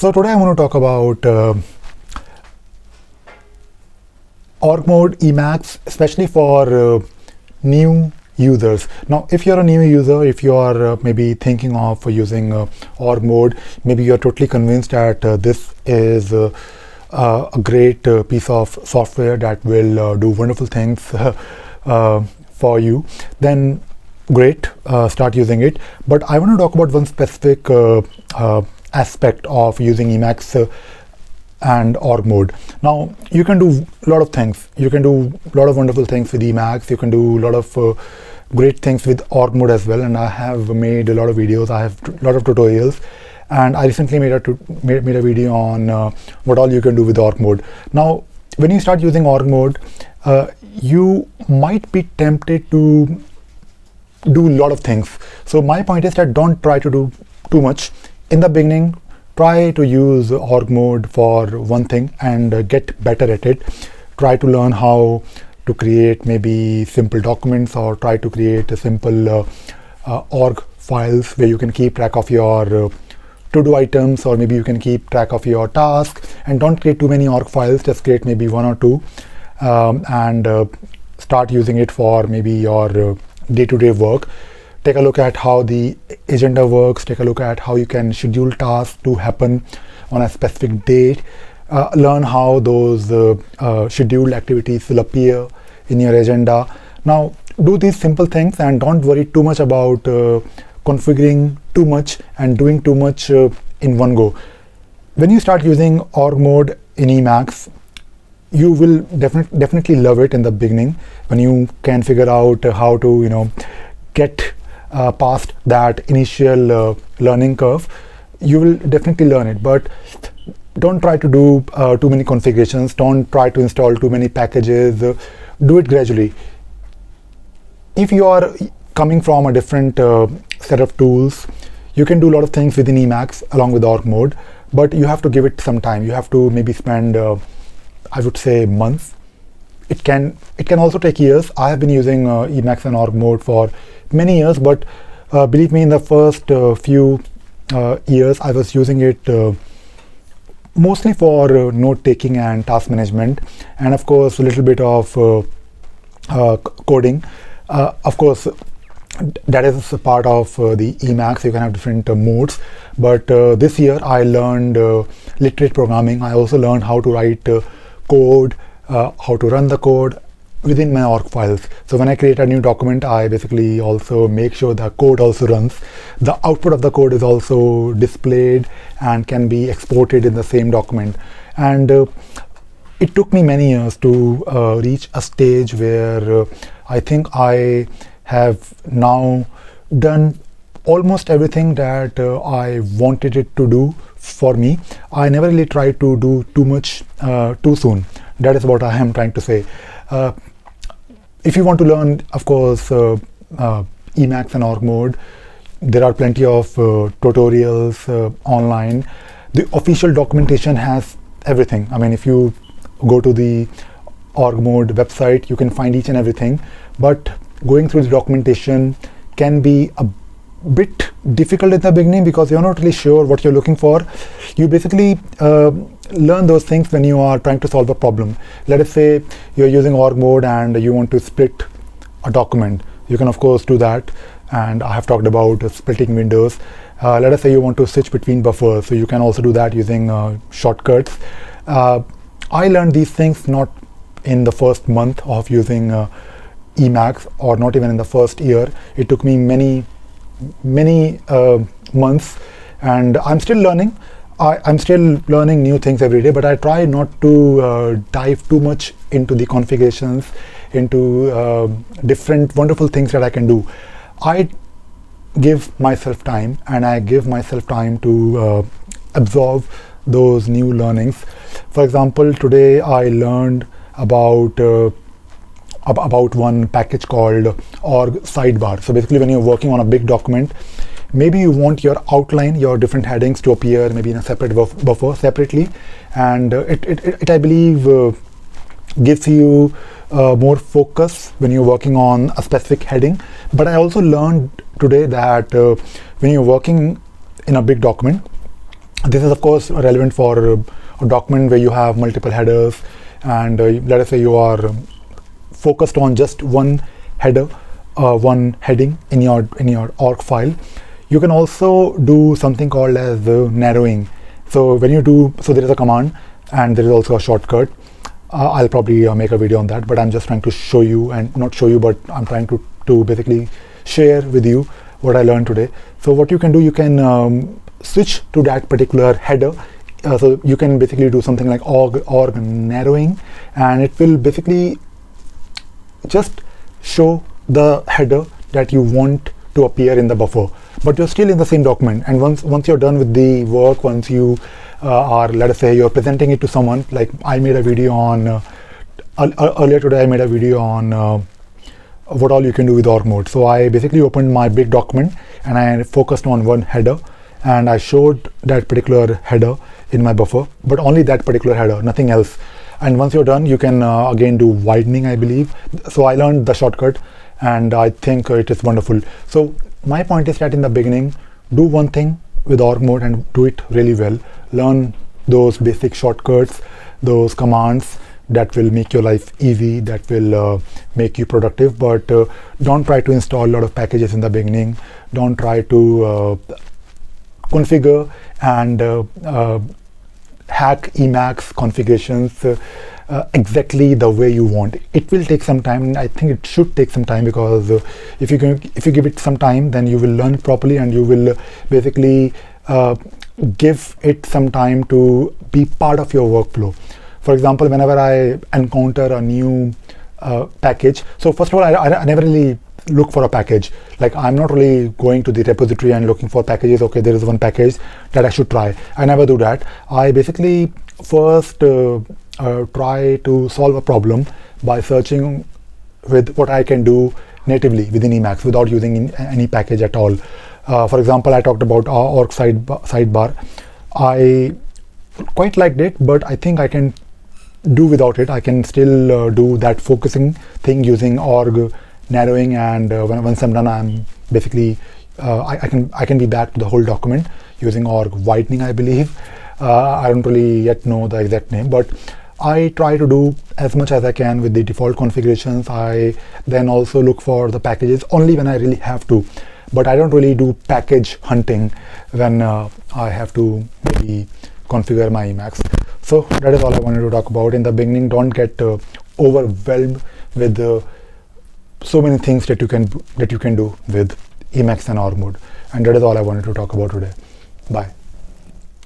So today I want to talk about org mode Emacs, especially for new users. Now, if you're a new user, if you are maybe thinking of using org mode, maybe you're totally convinced that this is a great piece of software that will do wonderful things for you, then great, start using it. But I want to talk about one specific aspect of using Emacs and org mode. Now, you can do a lot of things. You can do a lot of wonderful things with Emacs. You can do a lot of great things with org mode as well. And I have made a lot of videos. I have a lot of tutorials. And I recently made a video on what all you can do with org mode. Now, when you start using org mode, you might be tempted to do a lot of things. So my point is that don't try to do too much. In the beginning, try to use org mode for one thing and get better at it. Try to learn how to create maybe simple documents, or try to create a simple org files where you can keep track of your to-do items, or maybe you can keep track of your tasks. And don't create too many org files, just create maybe one or two and start using it for maybe your day-to-day work. Take a look at how the agenda works. Take a look at how you can schedule tasks to happen on a specific date. Learn how those scheduled activities will appear in your agenda. Now, do these simple things and don't worry too much about configuring too much and doing too much in one go. When you start using org mode in Emacs, you will definitely love it in the beginning. When you can figure out how to get past that initial learning curve, you will definitely learn it. But don't try to do too many configurations. Don't try to install too many packages. Do it gradually. If you are coming from a different set of tools, you can do a lot of things within Emacs along with org mode, but you have to give it some time. You have to maybe spend I would say months. It can also take years. I have been using Emacs and org mode for many years, but believe me, in the first few years I was using it mostly for note taking and task management, and of course a little bit of coding. Of course, that is a part of the Emacs. You can have different modes, but this year I learned literate programming. I also learned how to write code, how to run the code within my org files. So when I create a new document, I basically also make sure the code also runs. The output of the code is also displayed and can be exported in the same document. And it took me many years to reach a stage where I think I have now done almost everything that I wanted it to do for me. I never really tried to do too much too soon. That is what I am trying to say. If you want to learn, of course, Emacs and org mode, there are plenty of tutorials online. The official documentation has everything. I mean, if you go to the org mode website, you can find each and everything. But going through the documentation can be a bit difficult in the beginning because you're not really sure what you're looking for. You basically learn those things when you are trying to solve a problem. Let us say you're using org mode and you want to split a document. You can of course do that, and I have talked about splitting windows. Let us say you want to switch between buffers, so you can also do that using shortcuts. I learned these things not in the first month of using Emacs, or not even in the first year. It took me many months, and I'm still learning. I'm still learning new things every day, but I try not to dive too much into the configurations, into different wonderful things that I can do. I give myself time, and I give myself time to absorb those new learnings. For example, today I learned about one package called org sidebar. So basically, when you're working on a big document, maybe you want your outline, your different headings to appear maybe in a separate buffer separately, and it I believe gives you more focus when you're working on a specific heading. But I also learned today that when you're working in a big document, This is of course relevant for a document where you have multiple headers, and let us say you are focused on just one header, one heading in your org file. You can also do something called as narrowing. So when you do, so there is a command and there is also a shortcut. I'll probably make a video on that, but I'm just trying to show you, and not show you, but I'm trying to basically share with you what I learned today. So what you can do, you can switch to that particular header. So you can basically do something like org narrowing, and it will basically just show the header that you want to appear in the buffer, but you're still in the same document. And once you're done with the work, once you are, let us say you're presenting it to someone, like I made a video on earlier today, I made a video on what all you can do with org mode. So I basically opened my big document and I focused on one header, and I showed that particular header in my buffer, but only that particular header, nothing else. And once you're done, you can again do widening, I believe. So I learned the shortcut, and I think it is wonderful. So my point is that in the beginning, do one thing with org mode and do it really well. Learn those basic shortcuts, those commands that will make your life easy, that will make you productive. But don't try to install a lot of packages in the beginning. Don't try to configure and hack Emacs configurations exactly the way you want. It will take some time, and I think it should take some time, because if you give it some time, then you will learn it properly, and you will basically give it some time to be part of your workflow. For example, whenever I encounter a new package, so first of all, I never really look for a package. Like, I'm not really going to the repository and looking for packages. Okay, there is one package that I should try. I never do that. I basically first try to solve a problem by searching with what I can do natively within Emacs without using any package at all. For example, I talked about org sidebar. I quite liked it, but I think I can do without it. I can still do that focusing thing using org narrowing, and once I'm done, I'm basically I can be back to the whole document using org widening, I believe. I don't really yet know the exact name, but I try to do as much as I can with the default configurations. I then also look for the packages only when I really have to, but I don't really do package hunting when I have to maybe configure my Emacs. So that is all I wanted to talk about. In the beginning, don't get overwhelmed with so many things that you can do with Emacs and org mode. And that is all I wanted to talk about today. Bye.